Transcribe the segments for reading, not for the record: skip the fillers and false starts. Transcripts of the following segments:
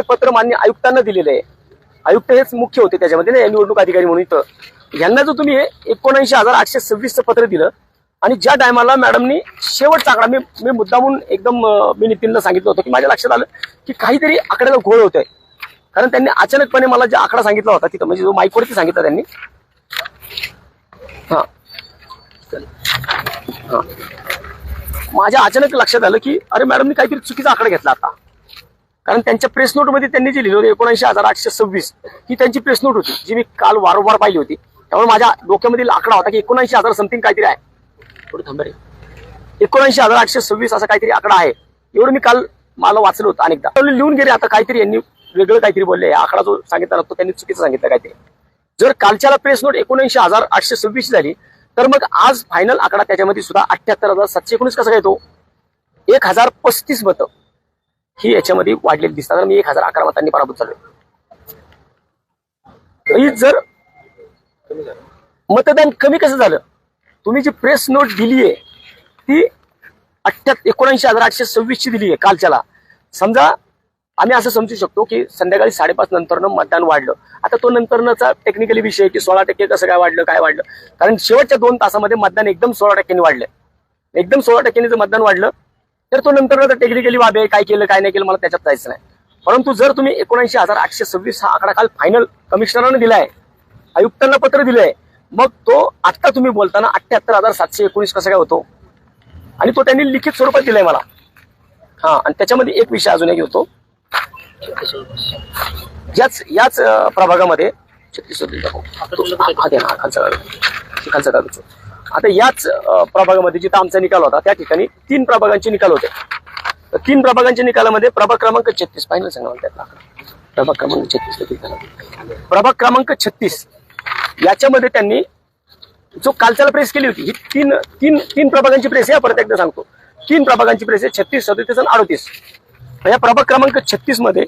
पत्र मान्य आयुक्तांना दिलेलं आहे. आयुक्त हेच मुख्य होते त्याच्यामध्ये ना, निवडणूक अधिकारी म्हणून. इथं यांना जो तुम्ही 79,826चं पत्र दिलं आणि ज्या टायमाला मॅडमनी शेवटचा आकडा मी मुद्दामून एकदम मी नितीनला सांगितलं होतं की माझ्या लक्षात आलं की काहीतरी आकड्याला घोळ होतोय. कारण त्यांनी अचानकपणे मला जो आकडा सांगितला होता तिथं, म्हणजे जो माईकवरती सांगितला त्यांनी, माझ्या अचानक लक्षात आलं की अरे मॅडमनी काहीतरी चुकीचा आकडा घेतला आता. कारण त्यांच्या प्रेस नोटमध्ये त्यांनी जे लिहिलं होतं 79,826 ही त्यांची प्रेस नोट होती, जी मी काल वारंवार पाहिली होती. त्यामुळे माझ्या डोक्यामधील आकडा होता की 79,000 समथिंग काहीतरी आहे. थोडं थांबा रे, 79,826 असा काहीतरी आकडा आहे. एवढं मी काल मला वाचलं होतं अनेकदा. लिहून गेले आता काहीतरी यांनी वेगळं काहीतरी बोलले. आकडा जो सांगितला तो त्यांनी चुकीचा सांगितलं काहीतरी. जर कालच्याला प्रेस नोट 79,826 झाली तर मग आज फायनल आकडा त्याच्यामध्ये सुद्धा 78,719 कसा काय येतो? 1,035 मतं ही याच्यामध्ये वाढलेली दिसतात. मी 1,011 मतांनी पराभूत झालोय. जर मतदान कमी कसं झालं? तुम्ही जी प्रेस नोट दिलीये ती 79,826 ची दिली आहे कालच्याला. समजा आम्ही असं समजू शकतो की संध्याकाळी 5:30 नंतरनं मतदान वाढलं. आता तो नंतरचा टेक्निकली विषय की 16% कसं काय वाढलं, काय वाढलं? कारण शेवटच्या 2 तासामध्ये मतदान एकदम 16% वाढलं. एकदम 16% जर मतदान वाढलं तर तो नंतर टेक्निकली बाबी काय केलं काय नाही केलं मला त्याच्यात जायचं नाही. परंतु जर तुम्ही 79,826 हा आकडा काल फायनल कमिशनरांना दिलाय, आयुक्तांना पत्र दिलंय, मग तो आता तुम्ही बोलताना 78,719 कसं काय होतो? आणि तो त्यांनी लिखित स्वरूपात दिलाय मला. आणि त्याच्यामध्ये एक विषय अजून एक होतो. याच प्रभागामध्ये 36 आता याच प्रभागामध्ये जिथं आमचा निकाल होता त्या ठिकाणी 3 प्रभागांचे निकाल होते. 3 प्रभागांच्या निकालामध्ये प्रभाग क्रमांक 36 फायनल सांगा त्यातला प्रभाग क्रमांक 36 प्रभाग क्रमांक 36 याच्यामध्ये त्यांनी जो कालच्याला प्रेस केली होती, ही तीन प्रभागांची प्रेस आहे. परत एकदा सांगतो, 3 प्रभागांची प्रेस आहे, 36, 37 आणि 38. या प्रभाग क्रमांक 36 मध्ये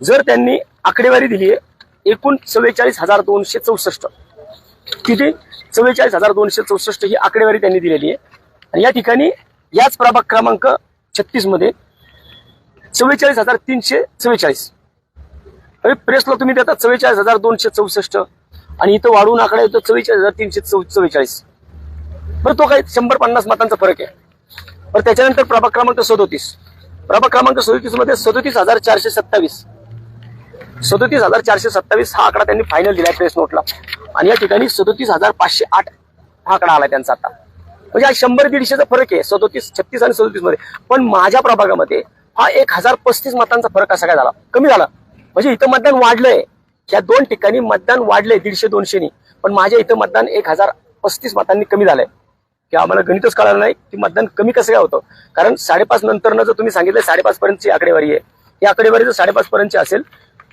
जर त्यांनी आकडेवारी दिली आहे एकूण 44,264, किती? 44,264 ही आकडेवारी त्यांनी दिलेली आहे. आणि या ठिकाणी याच प्रभाग क्रमांक 36 मध्ये 44,344. प्रेसला तुम्ही देतात 44,264 आणि इथं वाढून आकडा येतो 44,344. बरं, तो काही 150 मतांचा फरक आहे. बरं, त्याच्यानंतर प्रभाग क्रमांक 37, प्रभाग क्रमांक 37 मध्ये 37,427, 37,427 हा आकडा त्यांनी फायनल दिलाय प्रेस नोटला. आणि या ठिकाणी 37,508 हा आकडा आला त्यांचा आता. म्हणजे हा 100-150चा फरक आहे 36 आणि 37 मध्ये. पण माझ्या प्रभागामध्ये हा 1,035 मतांचा फरक कसा काय झाला? कमी झाला. म्हणजे इथं मतदान वाढलंय. या 2 ठिकाणी मतदान वाढलंय 150-200नी, पण माझ्या इथं मतदान 1,035 मतांनी कमी झालंय. की आम्हाला गणितच कळालं नाही की मतदान कमी कसं काय होतं. कारण 5:30 नंतरनं जर तुम्ही सांगितलं 5:30 पर्यंतची आकडेवारी आहे, ही आकडेवारी जर 5:30 पर्यंतची असेल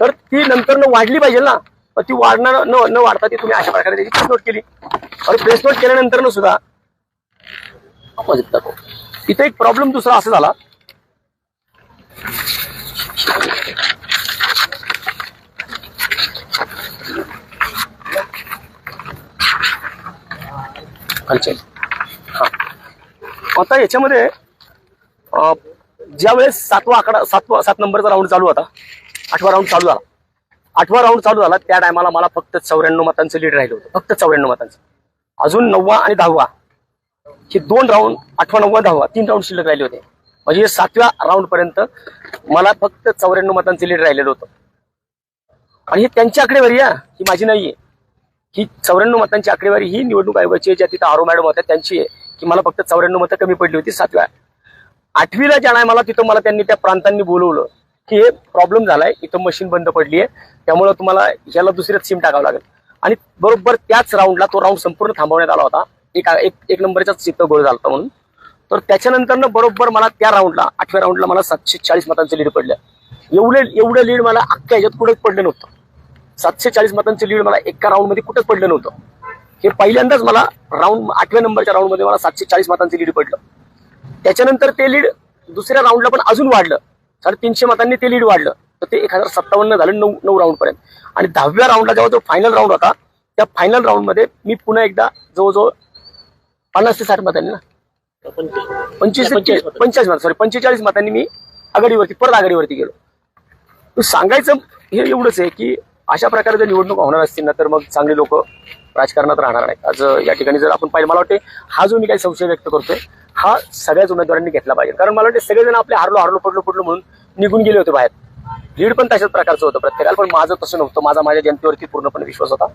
तर ती नंतरनं वाढली पाहिजे ना. पण ती वाढणार न वाढता ती तुम्ही अशा प्रकारे त्याची प्रेस नोट केली. आणि प्रेस नोट केल्यानंतर सुद्धा इथे एक प्रॉब्लेम दुसरा असा झाला, आता याच्यामध्ये ज्या वेळेस 7 नंबरचा राऊंड चालू होता, 8वा राऊंड चालू झाला, 8वा राऊंड चालू झाला त्या टायमाला मला फक्त 94 मतांचं लीड राहिलं होतं. फक्त 94 मतांचं. अजून 9वा आणि 10वा हे 2 राऊंड, 8वा 9वा 10वा 3 राऊंड शिल्लक राहिले होते. म्हणजे 7व्या राऊंड पर्यंत मला फक्त 94 मतांचं लीड राहिलेलं होतं. आणि ही त्यांची आकडेवारी आहे, ही माझी नाहीये. ही 94 मतांची आकडेवारी ही निवडणूक आयोगाची, ज्या तिथं आरो मॅडम होत्या त्यांची आहे की मला फक्त 94 मतं कमी पडली होती 7व्या. 8वीला ज्या टायमाला तिथं मला त्यांनी त्या प्रांतांनी बोलवलं की हे प्रॉब्लेम झालाय, इथं मशीन बंद पडली आहे, त्यामुळे तुम्हाला याला दुसऱ्याच सिम टाकावं लागेल. आणि बरोबर त्याच राऊंडला तो राऊंड संपूर्ण थांबवण्यात आला होता. एक नंबरचाच चित्त गोळ झाला होता म्हणून. तर त्याच्यानंतर बरोबर मला त्या राऊंडला 8व्या राऊंडला मला 740 मतांचं लीड पडलं. एवढं लीड मला अख्ख्या ह्याच्यात कुठेच पडलं नव्हतं. 740 मतांचं लीड मला एका राऊंड मध्ये कुठेच पडलं नव्हतं. हे पहिल्यांदाच मला 8व्या नंबरच्या राऊंड मध्ये मला 740 मतांचं लीड पडलं. त्याच्यानंतर ते लीड दुसऱ्या राऊंडला पण अजून वाढलं, 350 मतांनी ते लीड वाढलं. तर ते 1,057 झालं 9 राऊंड पर्यंत. आणि 10व्या राऊंडला जेव्हा जो फायनल राऊंड होता त्या फायनल राऊंड मध्ये मी पुन्हा एकदा जवळजवळ 50 ते 60 मतांनी ना 45 मतांनी मी परत आघाडीवरती गेलो. सांगायचं हे एवढंच आहे की अशा प्रकारे जर निवडणूक होणार असतील ना तर मग चांगली लोक राजकारणात राहणार नाही. आज या ठिकाणी जर आपण पाहिलं, मला वाटते हा जो मी काही संशय व्यक्त करतोय हा सगळ्याच उमेदवारांनी घेतला पाहिजे. कारण मला वाटते सगळेजण आपले हारलो पडलो म्हणून निघून गेले होते बाहेर. लीड पण तशाच प्रकारचं होतं प्रत्येकाला, पण माझं तसं नव्हतं. माझ्या जनतेवरती पूर्णपणे विश्वास होता.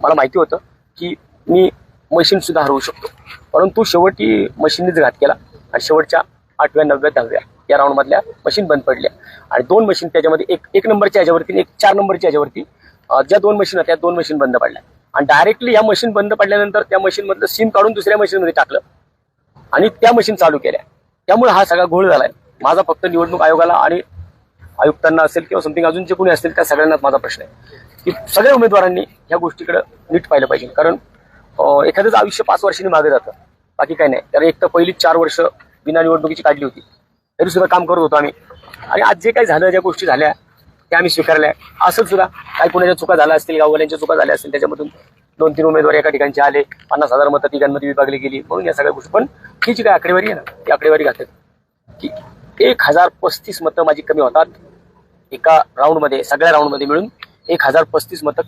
मला माहिती होतं की मी मशीन सुद्धा हरवू शकतो, परंतु शेवटी मशीननेच घात केला आणि शेवटच्या 8व्या 9व्या 10व्या या राऊंड मधल्या मशीन बंद पडल्या आणि 2 मशीन त्याच्यामध्ये एक नंबरच्या ह्याच्यावरती आणि एक 4 नंबरच्या ह्याच्यावरती ज्या 2 मशीन होत्या त्या 2 मशीन बंद पडल्या आणि डायरेक्टली या मशीन बंद पडल्यानंतर त्या मशीन मधलं सिम काढून दुसऱ्या मशीनमध्ये टाकलं आणि त्या मशीन चालू केल्या. त्यामुळे हा सगळा घोळ झालाय. माझा फक्त निवडणूक आयोगाला आणि आयुक्तांना असेल किंवा समथिंग अजून जे कोणी असतील त्या सगळ्यांनाच माझा प्रश्न आहे की सगळ्या उमेदवारांनी ह्या गोष्टीकडे नीट पाहिलं पाहिजे. कारण एखाद्याचं आयुष्य 5 वर्षांनी मागे जातं, बाकी काही नाही. तर एक तर पहिली 4 वर्ष बिना निवडणुकीची काढली होती, तरी सुद्धा काम करत होतो आम्ही. आणि आज जे काही झालं, ज्या गोष्टी झाल्या त्या आम्ही स्वीकारल्या. असंच सुद्धा काही कोणाच्या चुका झाल्या असतील, गाववाल्यांच्या चुका झाल्या असतील, त्याच्यामधून 2-3 उमेदवार एका ठिकाणचे आले, 50,000 मतं तिघांमध्ये विभागली गेली, म्हणून या सगळ्या गोष्टी. पण ही जी काय आकडेवारी आहे ना, ती आकडेवारी घातली की 1035 मतं माझी कमी होतात एका राऊंडमध्ये, सगळ्या राऊंडमध्ये मिळून 1035 मतं